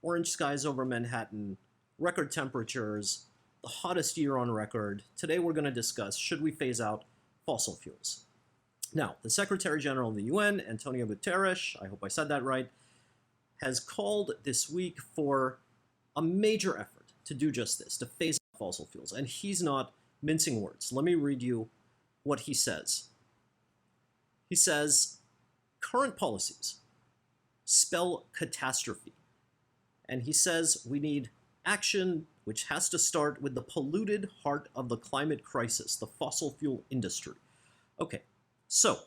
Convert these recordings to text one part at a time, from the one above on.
Orange skies over Manhattan, record temperatures, the hottest year on record. Today we're going to discuss, should we phase out fossil fuels? Now, the Secretary General of the UN, Antonio Guterres, I hope I said that right, has called this week for a major effort to do just this, to phase out fossil fuels. And he's not mincing words. Let me read you what he says. He says, current policies spell catastrophe. And he says we need action which has to start with the polluted heart of the climate crisis, the fossil fuel industry. Okay, so,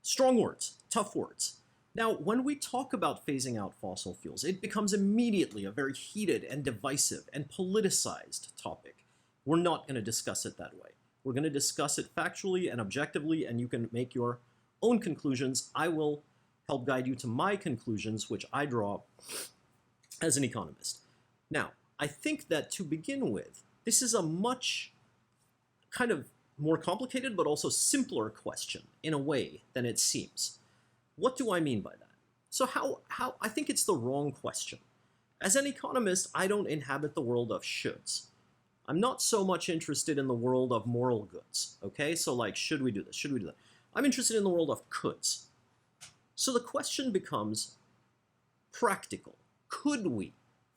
strong words, tough words. Now, when we talk about phasing out fossil fuels, it becomes immediately a very heated and divisive and politicized topic. We're not going to discuss it that way. We're going to discuss it factually and objectively, and you can make your own conclusions. I will help guide you to my conclusions, which I draw as an economist. Now, I think that to begin with, this is a much kind of more complicated but also simpler question in a way than it seems. What do I mean by that? So how I think it's the wrong question. As an economist, I don't inhabit the world of shoulds. I'm not so much interested in the world of moral goods, okay? So like, should we do this? Should we do that? I'm interested in the world of coulds. So the question becomes practical. Could we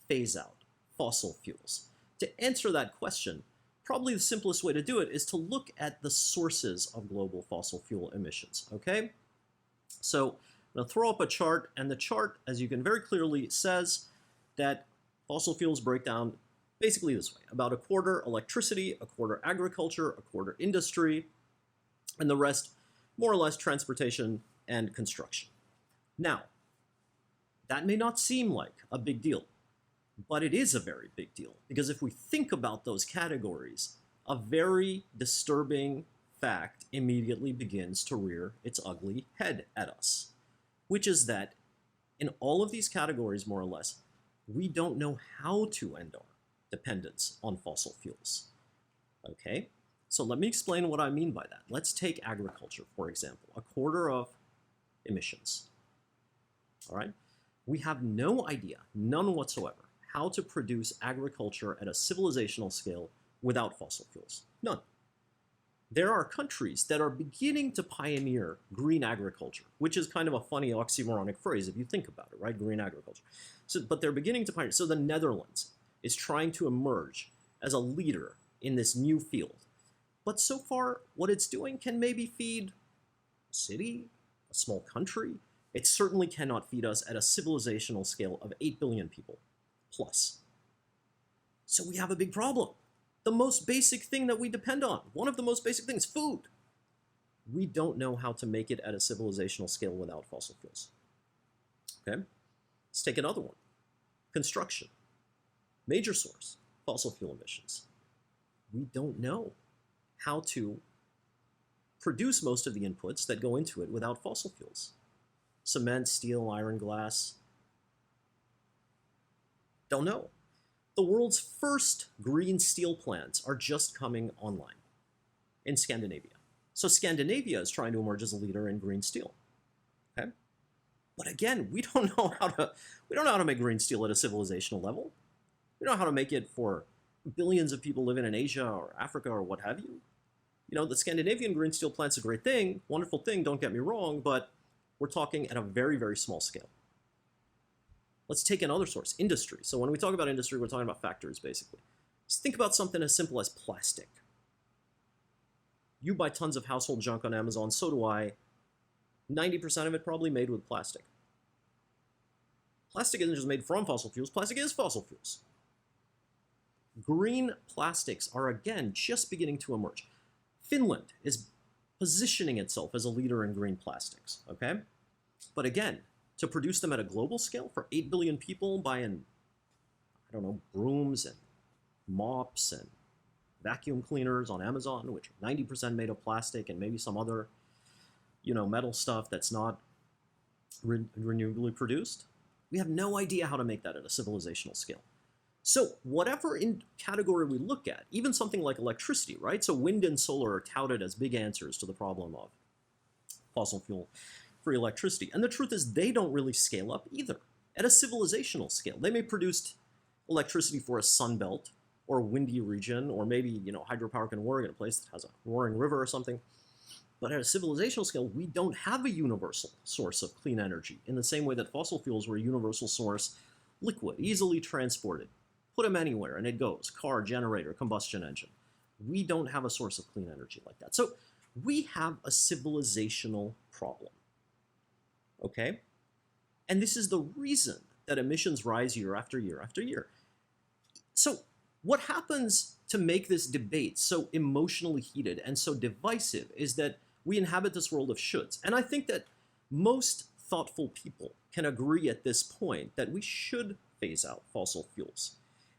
phase out fossil fuels? To answer that question, probably the simplest way to do it is to look at the sources of global fossil fuel emissions, okay? So I'm going to throw up a chart, and the chart, as you can very clearly, says that fossil fuels break down basically this way: about a quarter electricity, a quarter agriculture, a quarter industry, and the rest more or less transportation and construction. Now, that may not seem like a big deal, but it is a very big deal, because if we think about those categories, a very disturbing fact immediately begins to rear its ugly head at us, which is that in all of these categories, more or less, we don't know how to end our dependence on fossil fuels. Okay? So let me explain what I mean by that. Let's take agriculture, for example, a quarter of emissions. All right? We have no idea, none whatsoever, how to produce agriculture at a civilizational scale without fossil fuels. None. There are countries that are beginning to pioneer green agriculture, which is kind of a funny oxymoronic phrase if you think about it, right? Green agriculture. But they're beginning to pioneer. So the Netherlands is trying to emerge as a leader in this new field. But so far, what it's doing can maybe feed a city, a small country. It certainly cannot feed us at a civilizational scale of 8 billion people plus. So we have a big problem. The most basic thing that we depend on, one of the most basic things, food. We don't know how to make it at a civilizational scale without fossil fuels. Okay? Let's take another one. Construction. Major source, fossil fuel emissions. We don't know how to produce most of the inputs that go into it without fossil fuels. Cement, steel, iron, glass. Don't know. The world's first green steel plants are just coming online in Scandinavia. So Scandinavia is trying to emerge as a leader in green steel. Okay? But again, we don't know how to make green steel at a civilizational level. We don't know how to make it for billions of people living in Asia or Africa or what have you. You know, the Scandinavian green steel plant's a great thing, wonderful thing, don't get me wrong, but we're talking at a very, very small scale. Let's take another source, industry. So when we talk about industry, we're talking about factories, basically. Let's think about something as simple as plastic. You buy tons of household junk on Amazon, so do I. 90% of it probably made with plastic. Plastic isn't just made from fossil fuels, plastic is fossil fuels. Green plastics are, again, just beginning to emerge. Finland is positioning itself as a leader in green plastics, okay? But again, to produce them at a global scale for 8 billion people buying, I don't know, brooms and mops and vacuum cleaners on Amazon, which are 90% made of plastic and maybe some other, metal stuff that's not renewably produced, we have no idea how to make that at a civilizational scale. So whatever category we look at, even something like electricity, right? So wind and solar are touted as big answers to the problem of. fossil fuel-free electricity. And the truth is they don't really scale up either. At a civilizational scale, they may produce electricity for a sunbelt or a windy region, or maybe, hydropower can work in a place that has a roaring river or something. But at a civilizational scale, we don't have a universal source of clean energy in the same way that fossil fuels were a universal source, liquid, easily transported. Put them anywhere and it goes. Car, generator, combustion engine. We don't have a source of clean energy like that. So we have a civilizational problem. Okay? And this is the reason that emissions rise year after year after year. So what happens to make this debate so emotionally heated and so divisive is that we inhabit this world of shoulds. And I think that most thoughtful people can agree at this point that we should phase out fossil fuels.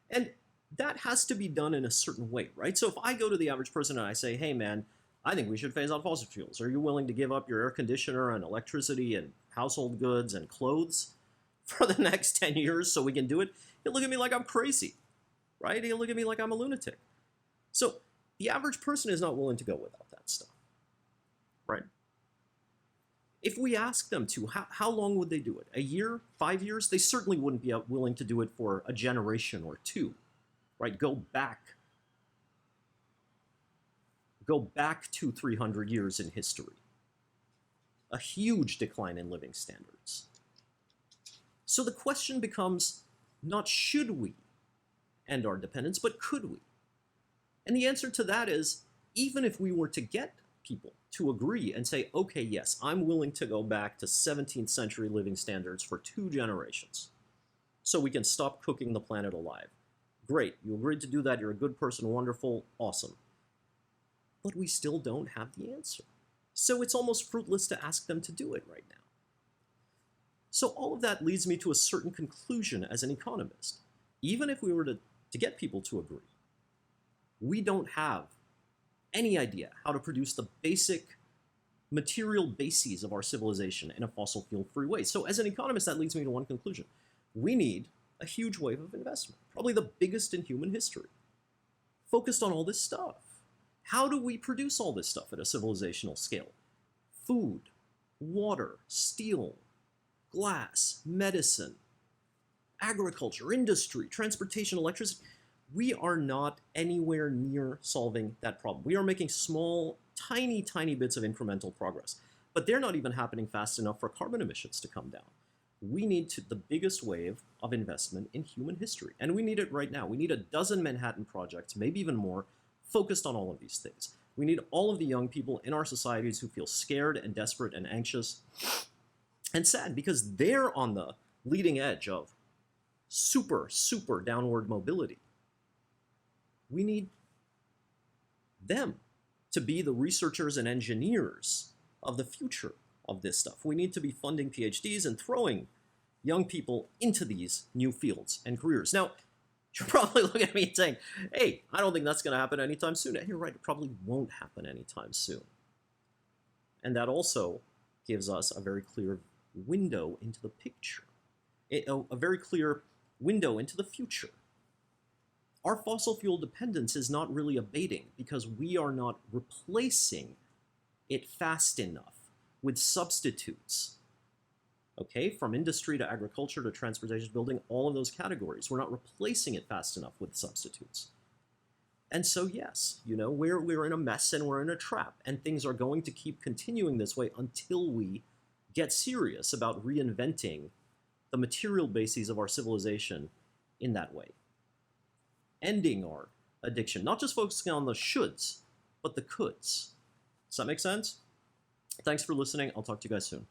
And that has to be done in a certain way, right? So if I go to the average person and I say, hey man, I think we should phase out fossil fuels. Are you willing to give up your air conditioner and electricity and household goods and clothes for the next 10 years so we can do it? He'll look at me like I'm crazy, right? He'll look at me like I'm a lunatic. So the average person is not willing to go without that stuff, right? If we ask them to, how long would they do it? A year? 5 years? They certainly wouldn't be willing to do it for a generation or two, right? Go back 200-300 years in history. A huge decline in living standards. So the question becomes not should we end our dependence, but could we? And the answer to that is, even if we were to get people to agree and say, okay, yes, I'm willing to go back to 17th century living standards for 2 generations so we can stop cooking the planet alive. Great, you agreed to do that, you're a good person, wonderful, awesome. But we still don't have the answer. So it's almost fruitless to ask them to do it right now. So all of that leads me to a certain conclusion as an economist. Even if we were to get people to agree, we don't have any idea how to produce the basic material bases of our civilization in a fossil fuel-free way. So as an economist, that leads me to one conclusion. We need a huge wave of investment, probably the biggest in human history, focused on all this stuff. How do we produce all this stuff at a civilizational scale? Food, water, steel, glass, medicine, agriculture, industry, transportation, electricity. We are not anywhere near solving that problem. We are making small, tiny, tiny bits of incremental progress, but they're not even happening fast enough for carbon emissions to come down. We need the biggest wave of investment in human history, and we need it right now. We need a dozen Manhattan projects, maybe even more, focused on all of these things. We need all of the young people in our societies who feel scared and desperate and anxious and sad because they're on the leading edge of super, super downward mobility. We need them to be the researchers and engineers of the future of this stuff. We need to be funding PhDs and throwing young people into these new fields and careers. Now, you're probably looking at me and saying, hey, I don't think that's going to happen anytime soon. And you're right, it probably won't happen anytime soon. And that also gives us a very clear window into the picture, a very clear window into the future. Our fossil fuel dependence is not really abating because we are not replacing it fast enough with substitutes. Okay, from industry to agriculture to transportation, building, all of those categories. We're not replacing it fast enough with substitutes. And so yes, we're in a mess and we're in a trap, and things are going to keep continuing this way until we get serious about reinventing the material bases of our civilization in that way. Ending our addiction, not just focusing on the shoulds, but the coulds. Does that make sense? Thanks for listening. I'll talk to you guys soon.